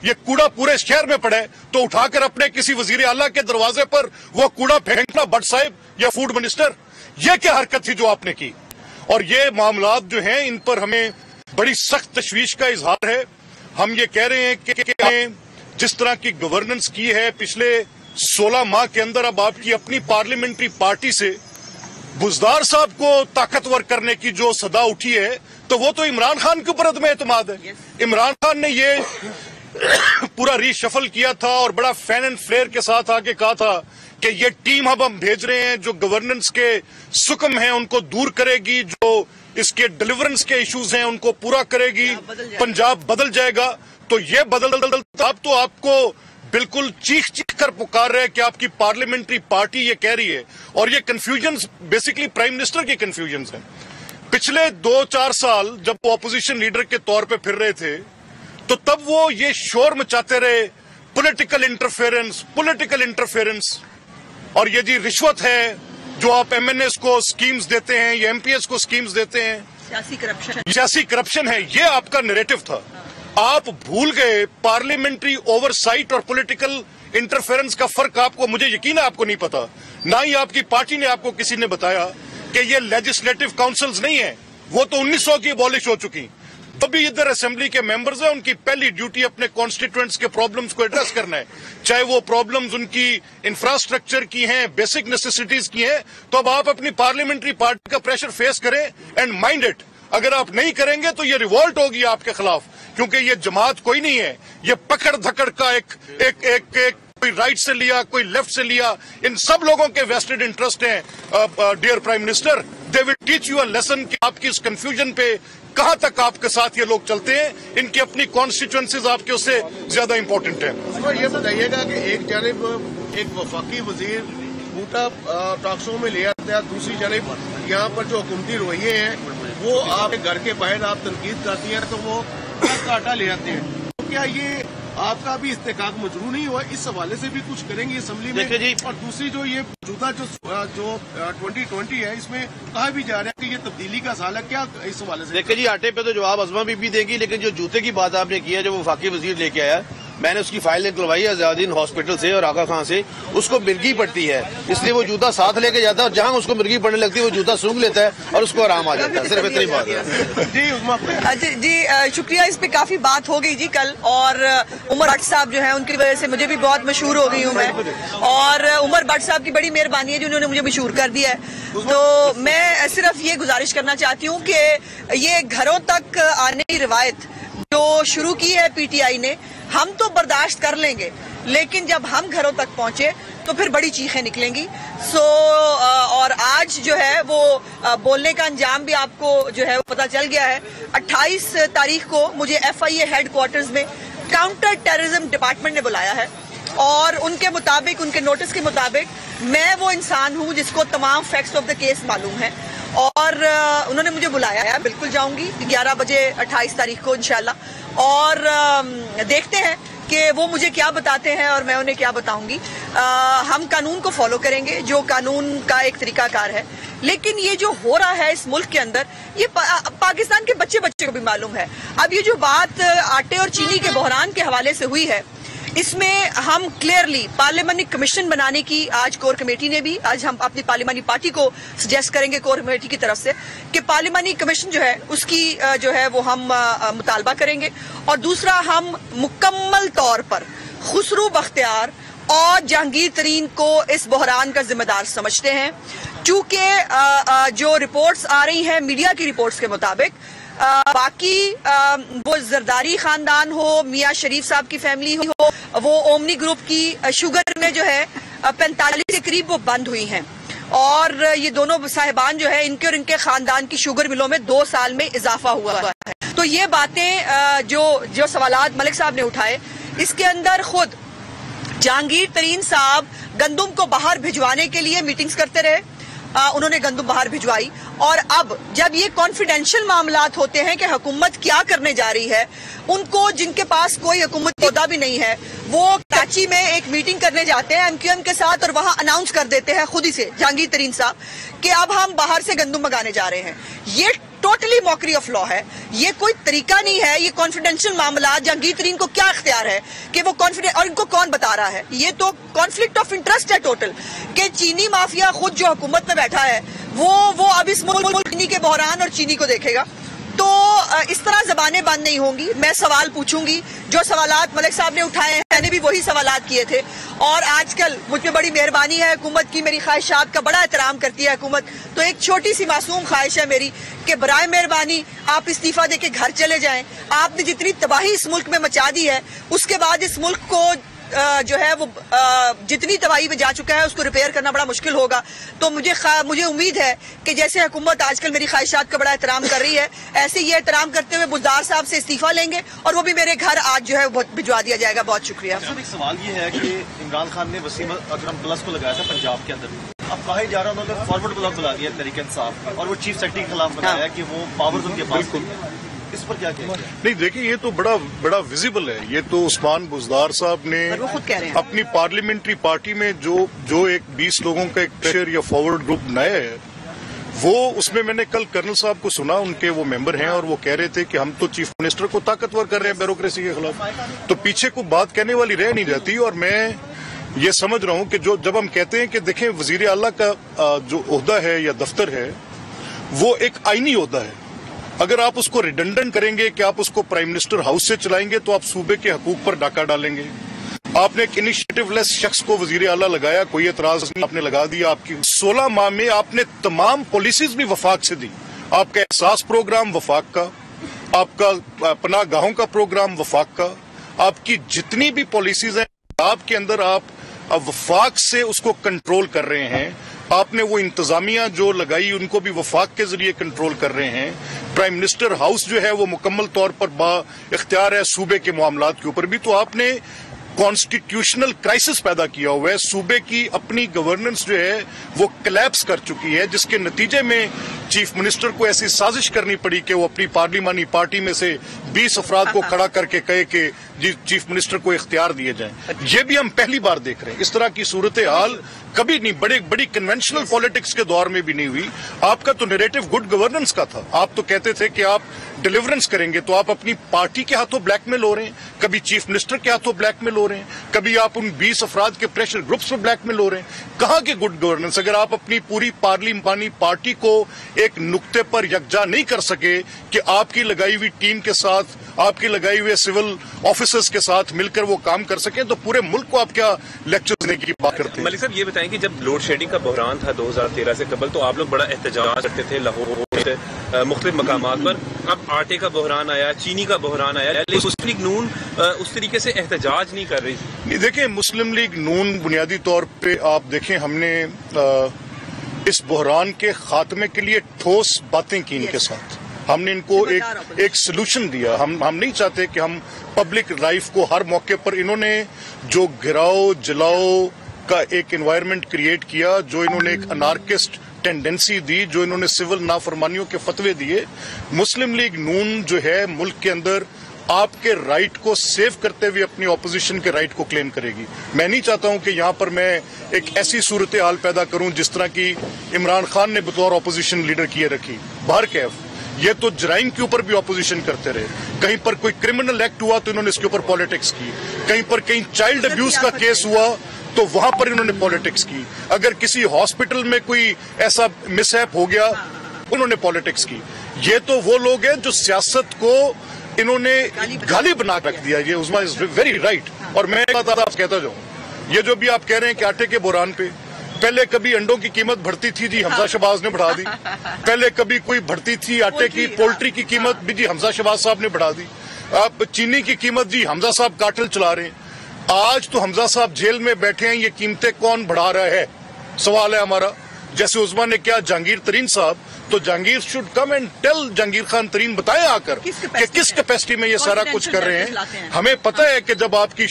ये कूड़ा पूरे शहर में पड़े तो उठाकर अपने किसी वजीर आला के दरवाजे पर वो कूड़ा फेंकना भट्ट साहब या फूड मिनिस्टर, ये क्या हरकत थी जो आपने की। और ये मामलात जो हैं इन पर हमें बड़ी सख्त तशवीश का इजहार है। हम ये कह रहे हैं कि जिस तरह की गवर्नेंस की है पिछले 16 माह के अंदर, अब आपकी अपनी पार्लियामेंट्री पार्टी से बुज़दार साहब को ताकतवर करने की जो सदा उठी है, तो वो तो इमरान खान के ऊपर अदम एतमाद है। इमरान खान ने ये पूरा रीशफल किया था और बड़ा फैन एंड फ्लेयर के साथ आके कहा था कि ये टीम अब हम भेज रहे हैं जो गवर्नेंस के सुकम हैं उनको दूर करेगी, जो इसके डिलीवरेंस के इश्यूज हैं उनको पूरा करेगी, पंजाब बदल जाएगा। तो ये बदल अब तो आपको बिल्कुल चीख कर पुकार रहे हैं कि आपकी पार्लियामेंट्री पार्टी ये कह रही है। और ये कंफ्यूजन बेसिकली प्राइम मिनिस्टर की कंफ्यूजन है। पिछले 2-4 साल जब वो अपोजिशन लीडर के तौर पे फिर रहे थे तो तब वो ये शोर मचाते रहे पॉलिटिकल इंटरफेरेंस, और ये जी रिश्वत है जो आप एमएनएस को स्कीम्स देते हैं, ये एमपीएस को स्कीम्स देते हैं, सियासी करप्शन है, ये आपका नैरेटिव था। आप भूल गए पार्लियामेंट्री ओवरसाइट और पॉलिटिकल इंटरफेरेंस का फर्क। आपको, मुझे यकीन है आपको नहीं पता, ना ही आपकी पार्टी ने आपको किसी ने बताया कि ये लेजिस्लेटिव काउंसिल्स नहीं है, वो तो 1900 की अबॉलिश हो चुकी। तो भी इधर असेंबली के मेंबर्स हैं, उनकी पहली ड्यूटी अपने कॉन्स्टिट्यूएंट्स के प्रॉब्लम्स को एड्रेस करना है, चाहे वो प्रॉब्लम्स उनकी इंफ्रास्ट्रक्चर की हैं, बेसिक नेसेसिटीज की हैं। तो अब आप अपनी पार्लियामेंट्री पार्टी का प्रेशर फेस करें एंड माइंड इट। अगर आप नहीं करेंगे तो ये रिवॉल्ट होगी आपके खिलाफ, क्योंकि ये जमात कोई नहीं है, ये पकड़ धकड़ का एक कोई राइट से लिया, कोई लेफ्ट से लिया, इन सब लोगों के वेस्टेड इंटरेस्ट हैं। Dear prime minister, they will teach you a lesson कि आपकी इस कंफ्यूजन पे कहां तक आपके साथ ये लोग चलते हैं। इनकी अपनी कॉन्स्टिट्यूएंसीज आपके उससे ज्यादा इंपॉर्टेंट है। तो ये बताइएगा कि एक जानिब एक वफाकी वजीर बूटा टॉक शो में ले आता है, दूसरी जानिब यहाँ पर जो हुकूमती रवैये हैं वो आपके घर के बाहर आप तनकीद करती हैं तो वो काटा ले आते हैं। तो क्या ये आपका भी इस्तेकाक मजरू नहीं हुआ? इस हवाले से भी कुछ करेंगे असेंबली में? और दूसरी जो ये मौजूदा जो 2020 है इसमें कहा भी जा रहा है कि ये तब्दीली का साल है, क्या इस हवाले से? देखिए जी, आटे पे तो जवाब अज़मा भी देगी, लेकिन जो जूते की बात आपने की है, जो वफाकी वजीर लेके आया, मैंने उसकी फाइल निकलवाई है आजादीन हॉस्पिटल से और आगा खां से, उसको मिर्गी पड़ती है, इसलिए वो जूता साथ लेके जाता है और जहां उसको मिर्गी पड़ने लगती है वो जूता सूंघ लेता है और उसको आराम आ जाता है। सिर्फ इतनी बात है। जी शुक्रिया, इस पे काफी बात हो गई जी कल, और उमर भट्ट साहब जो है उनकी वजह से मुझे भी बहुत मशहूर हो गई हूँ मैं, और उमर भट्ट साहब की बड़ी मेहरबानी है जो उन्होंने मुझे मशहूर कर दिया है। तो मैं सिर्फ ये गुजारिश करना चाहती हूँ कि ये घरों तक आने की रिवायत जो शुरू की है पीटीआई ने, हम तो बर्दाश्त कर लेंगे, लेकिन जब हम घरों तक पहुंचे तो फिर बड़ी चीखें निकलेंगी। और आज जो है वो बोलने का अंजाम भी आपको जो है वो पता चल गया है। 28 तारीख को मुझे FIA हेडक्वार्टर्स में काउंटर टेररिज्म डिपार्टमेंट ने बुलाया है, और उनके मुताबिक, उनके नोटिस के मुताबिक मैं वो इंसान हूँ जिसको तमाम फैक्ट्स ऑफ द केस मालूम है, और उन्होंने मुझे बुलाया है। बिल्कुल जाऊंगी 11 बजे 28 तारीख को इंशाल्लाह, और देखते हैं कि वो मुझे क्या बताते हैं और मैं उन्हें क्या बताऊंगी। हम कानून को फॉलो करेंगे, जो कानून का एक तरीकाकार है, लेकिन ये जो हो रहा है इस मुल्क के अंदर, ये पाकिस्तान के बच्चे को भी मालूम है। अब ये जो बात आटे और चीनी के बहरान के हवाले से हुई है, इसमें हम क्लियरली पार्लियामेंट्री कमीशन बनाने की आज कोर कमेटी ने भी, आज हम अपनी पार्लियामेंट्री पार्टी को सजेस्ट करेंगे कोर कमेटी की तरफ से कि पार्लियामेंट्री कमीशन जो है उसकी जो है वो हम मुतालबा करेंगे। और दूसरा, हम मुकम्मल तौर पर खुसरू बख्तियार और जहांगीर तरीन को इस बहरान का जिम्मेदार समझते हैं, चूंकि जो रिपोर्ट्स आ रही हैं मीडिया की रिपोर्ट्स के मुताबिक, बाकी वो जरदारी खानदान हो, मियाँ शरीफ साहब की फैमिली हो, वो ओमनी ग्रुप की शुगर में जो है 45 के करीब वो बंद हुई हैं, और ये दोनों साहिबान जो है इनके और इनके खानदान की शुगर मिलों में 2 साल में इजाफा हुआ है। तो ये बातें जो सवालात मलिक साहब ने उठाए, इसके अंदर खुद जहांगीर तरीन साहब गंदुम को बाहर भिजवाने के लिए मीटिंग्स करते रहे, उन्होंने गंदुम बाहर भिजवाई, और अब जब ये कॉन्फिडेंशियल मामलात होते हैं कि हुकूमत क्या करने जा रही है, उनको जिनके पास कोई हुकूमती ओहदा भी नहीं है, वो कराची में एक मीटिंग करने जाते हैं MQM के साथ, और वहां अनाउंस कर देते हैं खुद ही से जहांगीर तरीन साहब कि अब हम बाहर से गंदुम मंगाने जा रहे हैं। ये टोटली मॉकरी ऑफ लॉ है। ये कोई तरीका नहीं है, ये कॉन्फिडेंशियल मामला जहांगीर तरीन को क्या इख्तियार है कि वो कॉन्फिडेंस, और इनको कौन बता रहा है? ये तो कॉन्फ्लिक्ट ऑफ इंटरेस्ट है टोटल, कि चीनी माफिया खुद जो हुकूमत में बैठा है वो अब इस मुल्क चीनी के बहरान और चीनी को देखेगा। तो इस तरह ज़बानें बंद नहीं होंगी। मैं सवाल पूछूंगी, जो सवालात मलिक साहब ने उठाए हैं, मैंने भी वही सवालात किए थे। और आजकल मुझ पे बड़ी मेहरबानी है हुकूमत की, मेरी ख्वाहिशात का बड़ा एहतराम करती है हुकूमत। तो एक छोटी सी मासूम ख्वाहिश है मेरी कि बराए मेहरबानी आप इस्तीफा दे के घर चले जाएं। आपने जितनी तबाही इस मुल्क में मचा दी है, उसके बाद इस मुल्क को जो है वो जितनी तबाही में जा चुका है उसको रिपेयर करना बड़ा मुश्किल होगा। तो मुझे उम्मीद है कि जैसे हुकूमत आजकल मेरी ख्वाहिशात का बड़ा एहतराम कर रही है, ऐसे ये एहतराम करते हुए बुज़दार साहब से इस्तीफा लेंगे और वो भी मेरे घर आज जो है भिजवा दिया जाएगा। बहुत शुक्रिया। एक सवाल ये है कि इमरान खान ने वसीम अकरम प्लस को लगाया था पंजाब के अंदर, अब कहा जा रहा उन्होंने फॉरवर्ड ब्लॉक बुला दिया तहरीक इंसाफ का, और वो चीफ सेक्रेटरी के खिलाफ बताया कि वो पावर्स उनके पास नहीं। इस पर क्या कहेंगे? नहीं, देखिए ये तो बड़ा विजिबल है। ये तो उस्मान बुज़दार साहब ने अपनी पार्लियामेंट्री पार्टी में जो एक 20 लोगों का एक प्रेशर या फॉरवर्ड ग्रुप बनाया है, वो उसमें मैंने कल कर्नल साहब को सुना, उनके वो मेंबर हैं और वो कह रहे थे कि हम तो चीफ मिनिस्टर को ताकतवर कर रहे हैं ब्यूरोक्रेसी के खिलाफ। तो पीछे को बात कहने वाली रह नहीं जाती। और मैं ये समझ रहा हूं कि जब हम कहते हैं कि देखें वजीर आला का जो ओहदा है या दफ्तर है वो एक आईनी ओहदा है। अगर आप उसको रिडंडेंट करेंगे कि आप उसको प्राइम मिनिस्टर हाउस से चलाएंगे तो आप सूबे के हकूक पर डाका डालेंगे। आपने एक इनिशिएटिव लेस शख्स को वजीर आला लगाया, कोई एतराज नहीं, आपने लगा दिया। आपकी 16 माह में आपने तमाम पॉलिसीज भी वफाक से दी। आपका एहसास प्रोग्राम वफाक का, आपका पनाह गाहों का प्रोग्राम वफाक का, आपकी जितनी भी पॉलिसीज हैं आपके अंदर आप वफाक से उसको कंट्रोल कर रहे हैं। आपने वो इंतजामिया जो लगाई उनको भी वफाक के जरिए कंट्रोल कर रहे हैं। प्राइम मिनिस्टर हाउस जो है वो मुकम्मल तौर पर बा इख्तियार है सूबे के मामलात के ऊपर भी। तो आपने कॉन्स्टिट्यूशनल क्राइसिस पैदा किया हुआ है। सूबे की अपनी गवर्नेंस जो है वो कोलैप्स कर चुकी है, जिसके नतीजे में चीफ मिनिस्टर को ऐसी साजिश करनी पड़ी कि वो अपनी पार्लिमानी पार्टी में से 20 अफराद को खड़ा करके कहे कि चीफ मिनिस्टर को इख्तियार दिए जाएं। ये भी हम पहली बार देख रहे हैं। इस तरह की सूरत हाल कभी नहीं बड़ी कन्वेंशनल पॉलिटिक्स के दौर में भी नहीं हुई। आपका तो नैरेटिव गुड गवर्नेंस का था। आप तो कहते थे कि आप डिलीवरेंस करेंगे, तो आप अपनी पार्टी के हाथों ब्लैकमेल हो रहे हैं, कभी चीफ मिनिस्टर के हाथों ब्लैकमेल हो रहे हैं, कभी आप उन 20 अफराद के प्रेशर ग्रुप्स में ब्लैकमेल हो रहे हैं। कहाँ के गुड गवर्नेंस? अगर आप अपनी पूरी पार्लिमानी पार्टी को एक नुक्ते पर यकजा नहीं कर सके कि आपकी लगाई हुई टीम के साथ, आपकी लगाई हुए सिविल ऑफिसर्स के साथ मिलकर वो काम कर सके, तो पूरे मुल्क को आप क्या लेक्चर देने की बात करते हैं? मलिक साहब ये बताएं कि जब लोड शेडिंग का बहरान था 2013 से कबल, तो आप लोग बड़ा एहतजाज करते थे लाहौर मुख्तलिफ मकामात पर। अब आटे का बहरान आया, चीनी का बहरान आया, लेकिन मुस्लिम लीग नून उस तरीके से एहतजाज नहीं कर रही। नहीं, देखें मुस्लिम लीग नून बुनियादी तौर पे आप देखें हमने इस बहरान के खात्मे के लिए ठोस बातें की इनके साथ। हमने इनको एक सोल्यूशन दिया। हम नहीं चाहते कि हम पब्लिक लाइफ को हर मौके पर, इन्होंने जो गिराओ जलाओ का एक एनवायरनमेंट क्रिएट किया, जो इन्होंने एक अनार्किस्ट टेंडेंसी दी, जो इन्होंने सिविल नाफरमानियों के फतवे दिए, मुस्लिम लीग नून जो है मुल्क के अंदर आपके राइट को सेव करते हुए अपनी ऑपोजिशन के राइट को क्लेम करेगी। मैं नहीं चाहता हूं कि यहां पर मैं एक ऐसी सूरत हाल पैदा करूं जिस तरह की इमरान खान ने बतौर ऑपोजिशन लीडर किए रखी। बहरकैफ ये तो जराइम के ऊपर भी ऑपोजिशन करते रहे। कहीं पर कोई क्रिमिनल एक्ट हुआ तो इन्होंने इसके ऊपर पॉलिटिक्स की, कहीं चाइल्ड अब्यूज का केस हुआ तो वहां पर इन्होंने पॉलिटिक्स की, अगर किसी हॉस्पिटल में कोई ऐसा मिसहैप हो गया उन्होंने पॉलिटिक्स की। ये तो वो लोग हैं जो सियासत को इन्होंने गाली बना रख दिया। ये उस्मा इज वेरी राइट। और मैं एक बात आप कहता जाऊं, ये जो भी आप कह रहे हैं कि आटे के बहरान पे, पहले कभी अंडों की कीमत बढ़ती थी जी, हमजा शहबाज ने बढ़ा दी। पहले कभी कोई बढ़ती थी आटे की, पोल्ट्री की कीमत भी जी हमजा शहबाज साहब ने बढ़ा दी। अब चीनी की कीमत जी हमजा साहब कार्टेल चला रहे हैं। आज तो हमजा साहब जेल में बैठे हैं, ये कीमतें कौन बढ़ा रहा है सवाल है हमारा। जैसे उस्मान ने क्या जहांगीर तरीन साहब, तो Jahangir should come and tell, Jahangir Khan Tareen बताएं आकर कि किस कैपेसिटी में ये सारा कुछ कर रहे हैं। हमें पता है कि जब आपकी